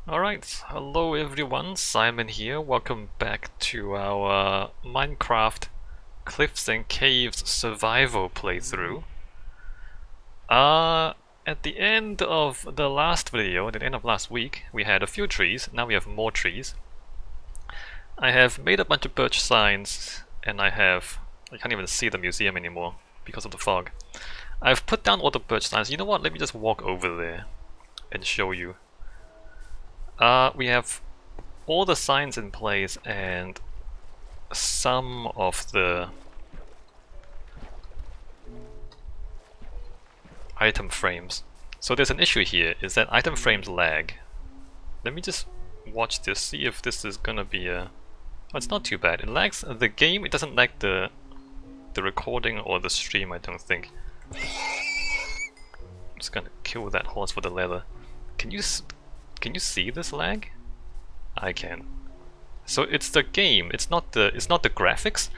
Alright, hello everyone, Simon here. Welcome back to our Minecraft Cliffs and Caves survival playthrough. At the end of the last video, at the end of last week, we had a few trees. Now we have more trees. I have made a bunch of birch signs, and I can't even see the museum anymore because of the fog. I've put down all the birch signs. You know what? Let me just walk over there and show you. We have all the signs in place and some of the item frames. So there's an issue here, is that item frames lag. Let me just watch this, see if this is gonna be a... Oh, it's not too bad. It lags the game, it doesn't lag the recording or the stream, I don't think. I'm just gonna kill that horse for the leather. Can you see this lag? I can. So it's the game, it's not the graphics.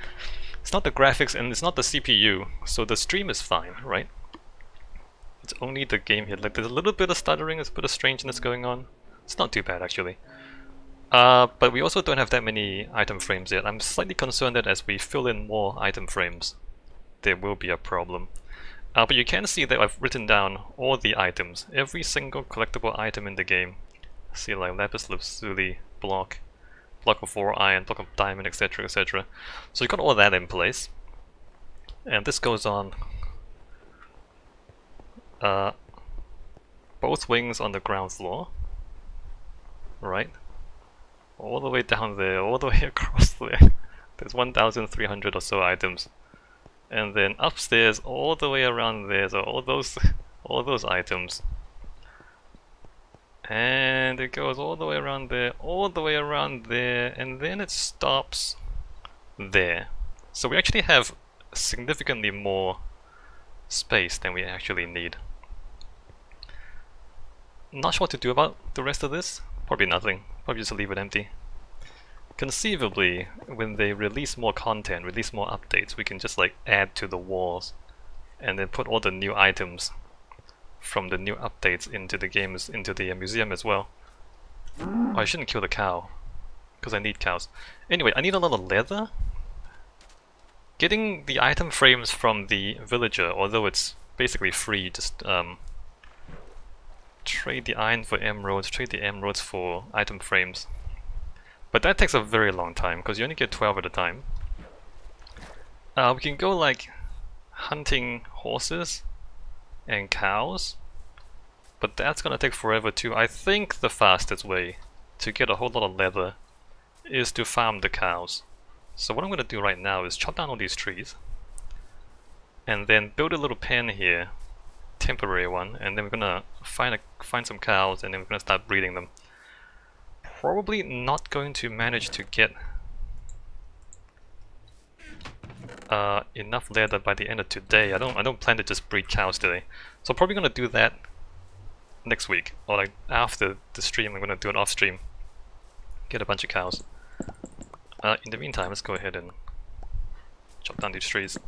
It's not the graphics and it's not the CPU, so the stream is fine, right? It's only the game here. Like, there's a little bit of stuttering, there's a bit of strangeness going on. It's not too bad, actually. But we also don't have that many item frames yet. I'm slightly concerned that as we fill in more item frames, there will be a problem. But you can see that I've written down all the items, every single collectible item in the game. See, like lapis lazuli, block of 4 iron, block of diamond, etc, etc. So you got all that in place. And this goes on both wings on the ground floor. Right? All the way down there, all the way across there. There's 1,300 or so items. And then upstairs, all the way around there, so all those items. And it goes all the way around there, all the way around there, and then it stops there. So we actually have significantly more space than we actually need. Not sure what to do about the rest of this. Probably nothing. Probably just leave it empty. Conceivably, when they release more content, release more updates, we can just like add to the walls and then put all the new items from the new updates into the games, into the museum as well. Oh, I shouldn't kill the cow, because I need cows. Anyway, I need a lot of leather. Getting the item frames from the villager, although it's basically free, just trade the iron for emeralds, trade the emeralds for item frames. But that takes a very long time, because you only get 12 at a time. We can go like hunting horses and cows, but that's gonna take forever too. I think the fastest way to get a whole lot of leather is to farm the cows. So what I'm gonna do right now is chop down all these trees and then build a little pen here, temporary one, and then we're gonna find some cows and then we're gonna start breeding them. Probably not going to manage to get enough leather by the end of today. I don't plan to just breed cows today. So I'm probably gonna do that next week, or like after the stream. I'm gonna do it off stream. Get a bunch of cows. In the meantime, let's go ahead and chop down these trees.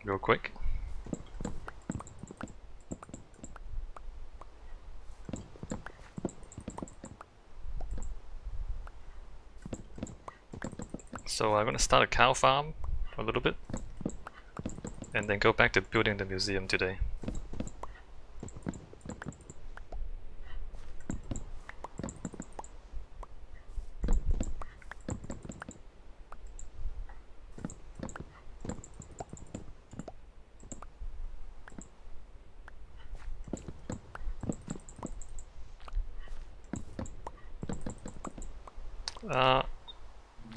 Real quick. So I'm gonna start a cow farm a little bit, and then go back to building the museum today.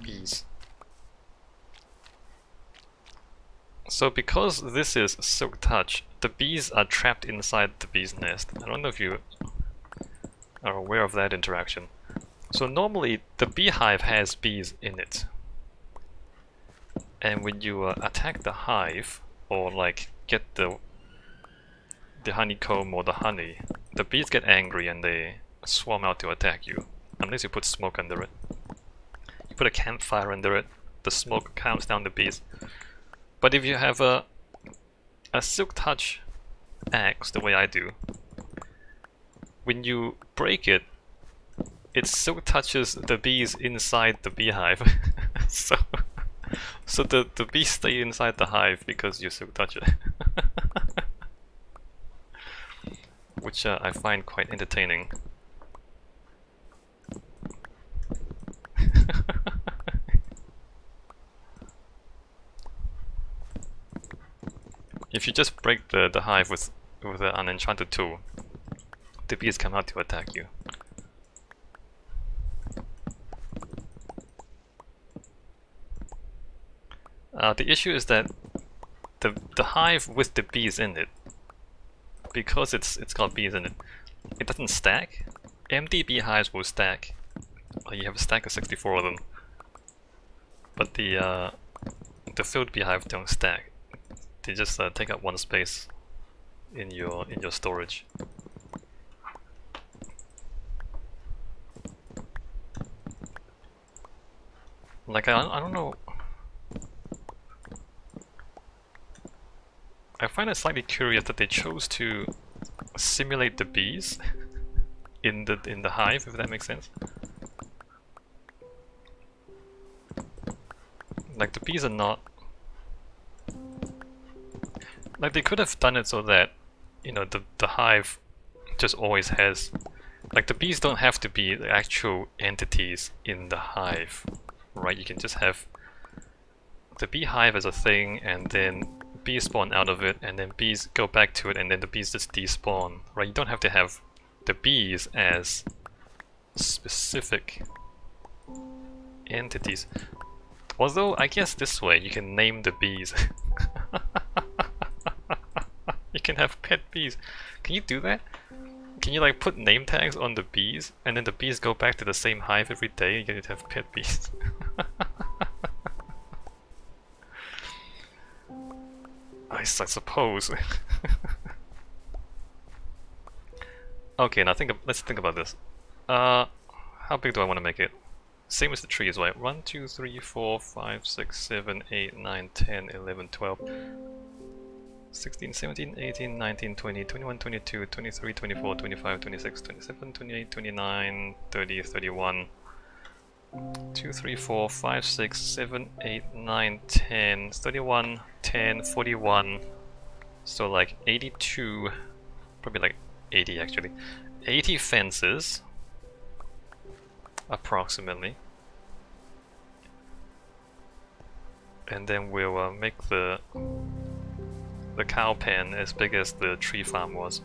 Bees. So because this is Silk Touch, the bees are trapped inside the bee's nest. I don't know if you are aware of that interaction. So normally the beehive has bees in it. And when you attack the hive, or like get the honeycomb or the honey, the bees get angry and they swarm out to attack you. Unless you put smoke under it. You put a campfire under it, the smoke calms down the bees. But if you have a silk touch axe, the way I do, when you break it, it silk touches the bees inside the beehive. so the bees stay inside the hive because you silk touch it. Which I find quite entertaining. If you just break the hive with an enchanted tool, the bees come out to attack you. The issue is that the hive with the bees in it, because it's got bees in it, it doesn't stack. Empty beehives will stack. You have a stack of 64 of them, but the filled beehive don't stack. They just take up one space in your storage. Like I don't know. I find it slightly curious that they chose to simulate the bees in the hive, if that makes sense. Like the bees are not. Like they could have done it so that, you know, the hive just always has, like the bees don't have to be the actual entities in the hive, right? You can just have the beehive as a thing, and then bees spawn out of it, and then bees go back to it, and then the bees just despawn, right? You don't have to have the bees as specific entities. Although, I guess this way you can name the bees. You can have pet bees. Can you do that? Can you like put name tags on the bees, and then the bees go back to the same hive every day, and you get to have pet bees? I suppose. Okay, now let's think about this. How big do I want to make it? Same as the trees, right? 1, 2, 3, 4, 5, 6, 7, 8, 9, 10, 11, 12, 16, 17, 18, 19, 20, 21, 22, 23, 24, 25, 26, 27, 28, 29, 30, 31, 2, 3, 4, 5, 6, 7, 8, 9, 10, 31, 10, 41, so like 82, probably like 80 actually, 80 fences, approximately, and then we'll make the cow pen as big as the tree farm was.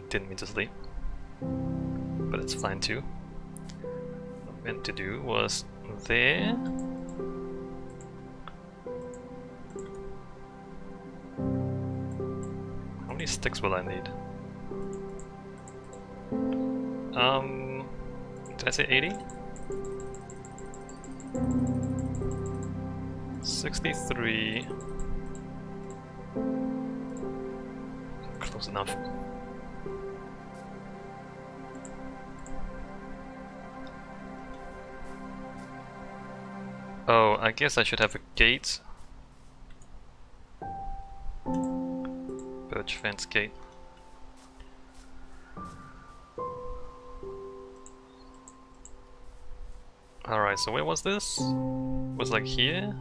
Didn't mean to sleep, but it's fine too. What I meant to do was there. How many sticks will I need? Did I say 80? 63. Close enough. Oh, I guess I should have a gate. Birch fence gate. Alright, so where was this? It was like here?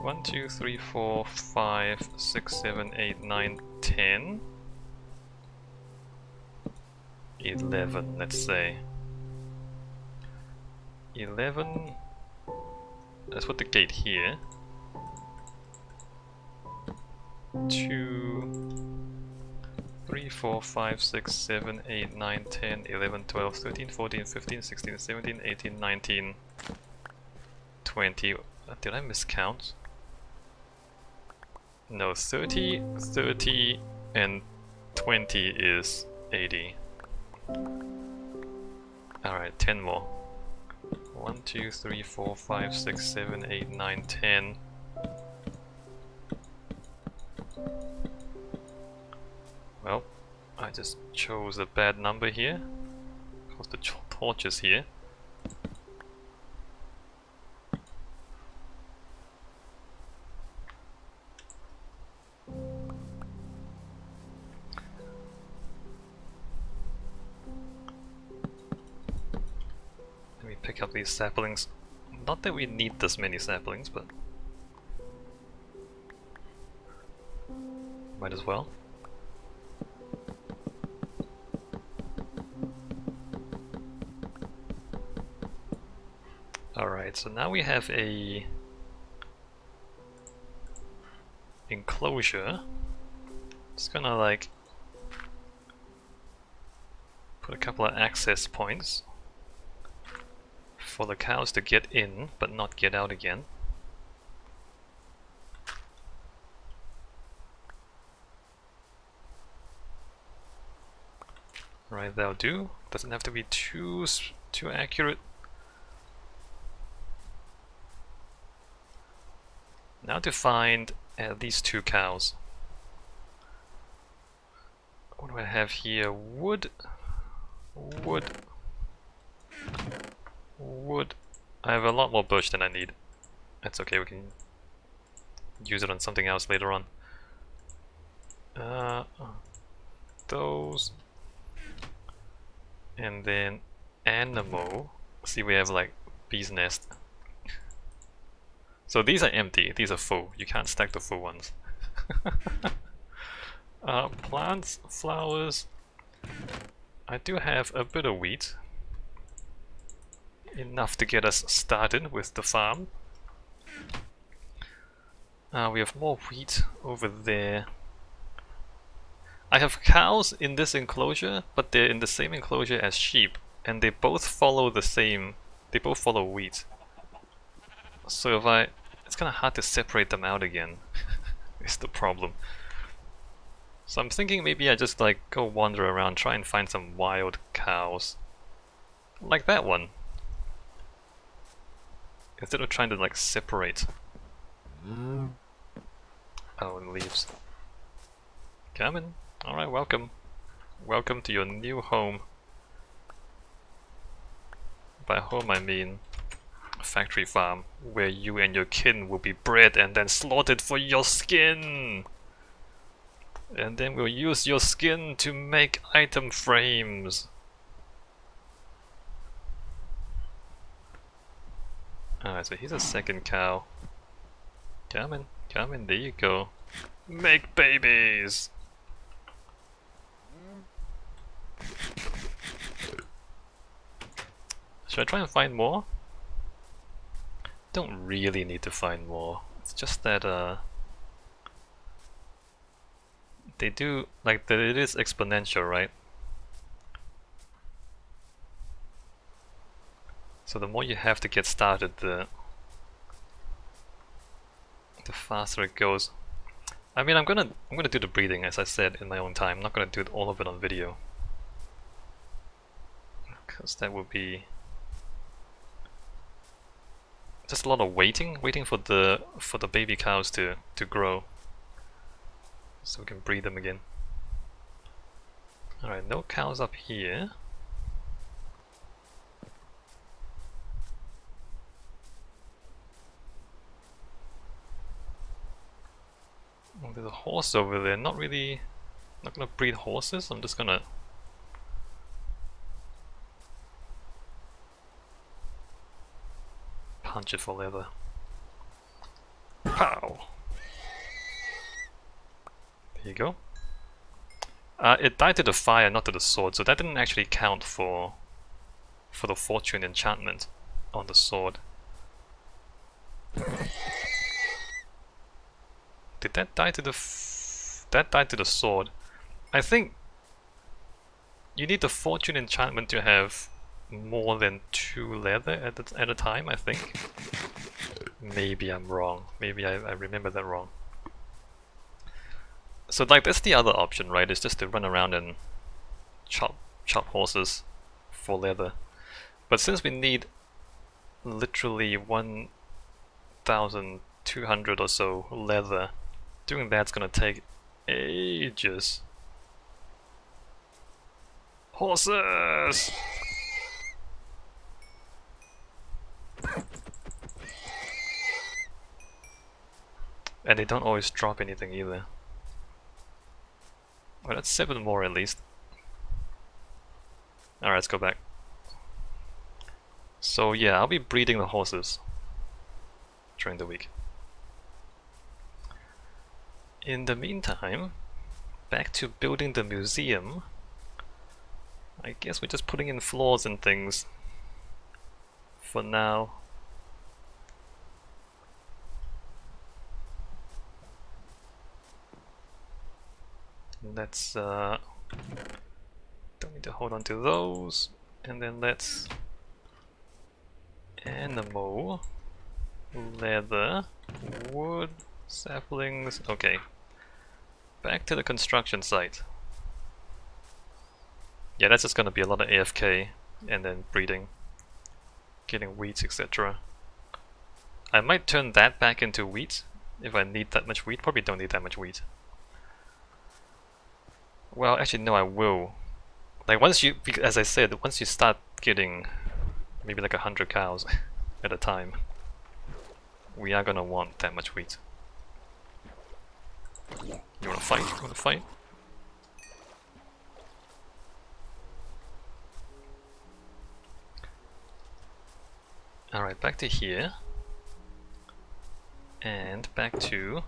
1, 2, 3, 4, 5, 6, 7, 8, 9, 10. 11, let's say. 11. Let's put the gate here. 2, 3, 4, 5, 6, 7, 8, 9, 10, 11, 12, 13, 14, 15, 16, 17, 18, 19, 20. Did I miscount? No, 30, 30, and 20 is 80. Alright, 10 more. 1, 2, 3, 4, 5, 6, 7, 8, 9, 10. Well, I just chose a bad number here. Because the torches here. Let me pick up these saplings. Not that we need this many saplings, but might as well. Alright, so now we have a enclosure. Just gonna like put a couple of access points for the cows to get in but not get out again. Right, that'll do. Doesn't have to be too accurate. Now to find these 2 cows. What do I have here? Wood. Wood. Wood. I have a lot more birch than I need. That's okay, we can use it on something else later on. Those. And then animal. See, we have like bee's nest. So these are empty, these are full. You can't stack the full ones. Plants, flowers. I do have a bit of wheat. Enough to get us started with the farm. We have more wheat over there. I have cows in this enclosure, but they're in the same enclosure as sheep, and they both follow the same. They both follow wheat. So if it's kind of hard to separate them out again. Is the problem. So I'm thinking maybe I just like go wander around, try and find some wild cows, like that one, instead of trying to like separate. Oh, and leaves. Come in. Alright, welcome. Welcome to your new home. By home I mean factory farm, where you and your kin will be bred and then slaughtered for your skin. And then we'll use your skin to make item frames. Alright, so here's a second cow. Come in, there you go. Make babies! Should I try and find more? Don't really need to find more. It's just that they do, like, that it is exponential, right? So the more you have to get started, the faster it goes. I mean, I'm gonna do the breeding, as I said, in my own time. I'm not gonna do all of it on video, because that would be just a lot of waiting for the baby cows to grow, so we can breed them again. All right, no cows up here. Oh, there's a horse over there. Not gonna breed horses. I'm just gonna punch it for leather. Pow! There you go. It died to the fire, not to the sword, so that didn't actually count for the fortune enchantment on the sword. Did that die to that died to the sword? I think you need the fortune enchantment to have more than 2 leather at a time, I think. Maybe I'm wrong. Maybe I remember that wrong. So like that's the other option, right? It's just to run around and chop horses for leather. But since we need literally 1,200 or so leather, doing that's gonna take ages. Horses! And they don't always drop anything either. Well, that's 7 more at least. Alright, let's go back. So yeah, I'll be breeding the horses during the week. In the meantime, back to building the museum. I guess we're just putting in floors and things for now. Let's don't need to hold on to those, and then let's animal, leather, wood, saplings. Okay, back to the construction site. Yeah, that's just gonna be a lot of AFK and then breeding, getting wheat, etc. I might turn that back into wheat if I need that much wheat. Probably don't need that much wheat. Well, actually no, I will. Like once you, as I said, once you start getting maybe like 100 cows at a time, we are gonna want that much wheat. You wanna fight? You wanna fight? Alright, back to here. And back to...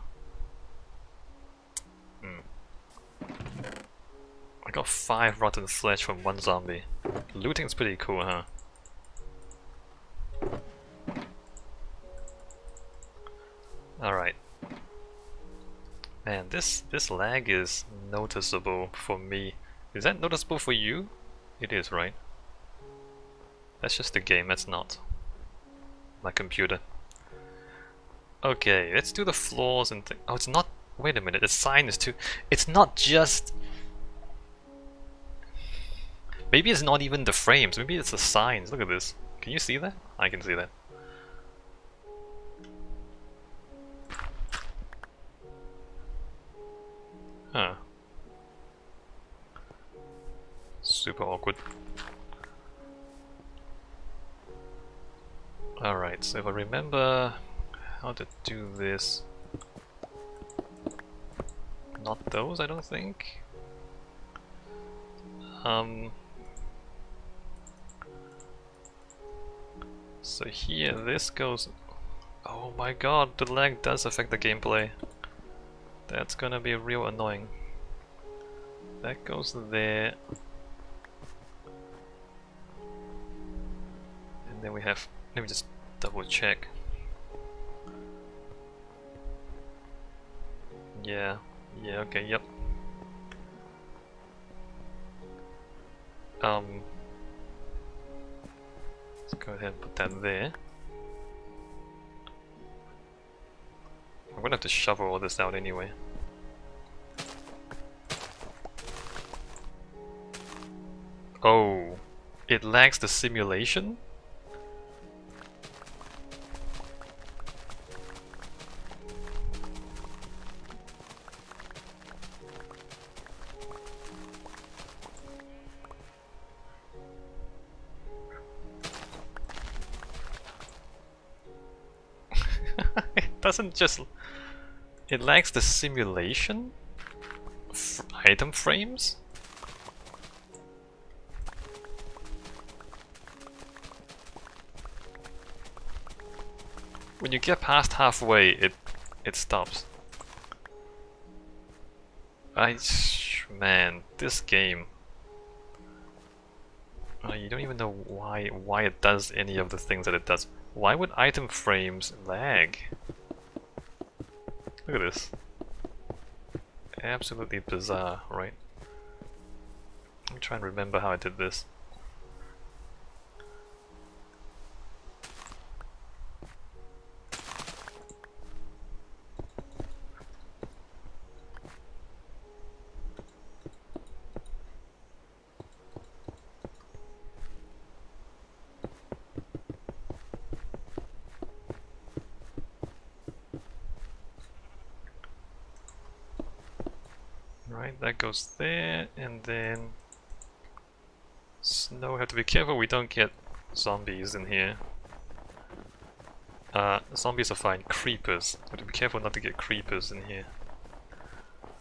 I got 5 rotten flesh from 1 zombie. Looting's pretty cool, huh? Alright. Man, this lag is noticeable for me. Is that noticeable for you? It is, right? That's just the game, that's not my computer. Okay, let's do the floors and oh, it's not... Wait a minute, the sign is too... It's not just... Maybe it's not even the frames, maybe it's the signs. Look at this. Can you see that? I can see that. Huh. Super awkward. Alright, so if I remember how to do this... Not those, I don't think. So here, this goes... Oh my god, the lag does affect the gameplay. That's gonna be real annoying. That goes there. And then we have... Let me just double check. Yeah, okay, yep. Let's go ahead and put that there. I'm gonna have to shovel all this out anyway. Oh, it lags the simulation? It doesn't just... It lags the simulation? Item frames? When you get past halfway, it stops. Man, this game. You don't even know why it does any of the things that it does. Why would item frames lag? Look at this. Absolutely bizarre, right? Let me try and remember how I did this. Right, that goes there, and then snow. We have to be careful we don't get zombies in here. Zombies are fine. Creepers. But be careful not to get creepers in here.